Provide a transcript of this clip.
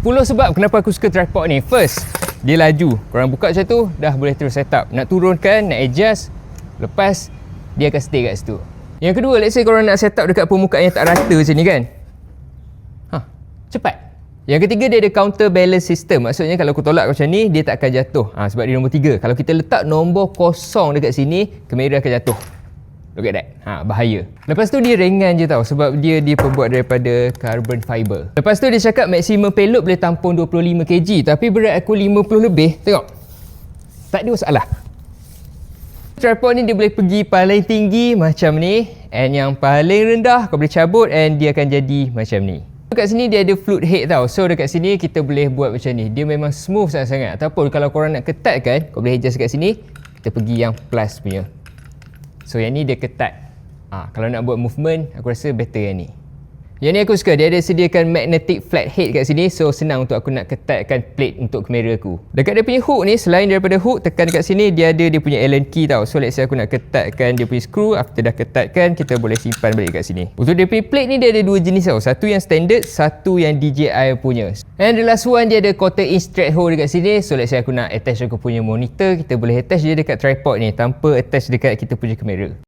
10 sebab kenapa aku suka tripod ni. First, dia laju. Korang buka macam tu, dah boleh terus set up. Nak turunkan, nak adjust, lepas dia akan stay kat situ. Yang kedua, let's say korang nak set up dekat permukaan yang tak rata macam ni kan. Cepat. Yang ketiga, dia ada counter balance system. Maksudnya kalau aku tolak macam ni, dia tak akan jatuh. Sebab dia nombor 3. Kalau kita letak nombor kosong dekat sini, kamera akan jatuh. Look at that. Bahaya. Lepas tu dia ringan je tau, sebab dia diperbuat daripada carbon fiber. Lepas tu dia cakap maximum payload boleh tampung 25 kg, tapi berat aku 50 lebih. Tengok. Tak ada masalah. Tripod ni dia boleh pergi paling tinggi macam ni, and yang paling rendah kau boleh cabut and dia akan jadi macam ni. Dekat sini dia ada float head tau. So dekat sini kita boleh buat macam ni. Dia memang smooth sangat-sangat. Ataupun kalau korang nak ketatkan, kau boleh adjust dekat sini. Kita pergi yang plus punya. So yang ni dia ketat. Kalau nak buat movement, aku rasa better yang ni. Yang ni aku suka, dia ada sediakan magnetic flat head kat sini. So senang untuk aku nak ketatkan plate untuk kamera aku. Dekat dia punya hook ni, selain daripada hook, tekan dekat sini dia ada dia punya Allen key tau. So let's say aku nak ketatkan dia punya screw. After dah ketatkan, kita boleh simpan balik kat sini. Untuk dia punya plate ni dia ada dua jenis tau. Satu yang standard, satu yang DJI punya. And the last one, dia ada 1/4 inch thread hole dekat sini. So let's say aku nak attach aku punya monitor, kita boleh attach dia dekat tripod ni tanpa attach dekat kita punya kamera.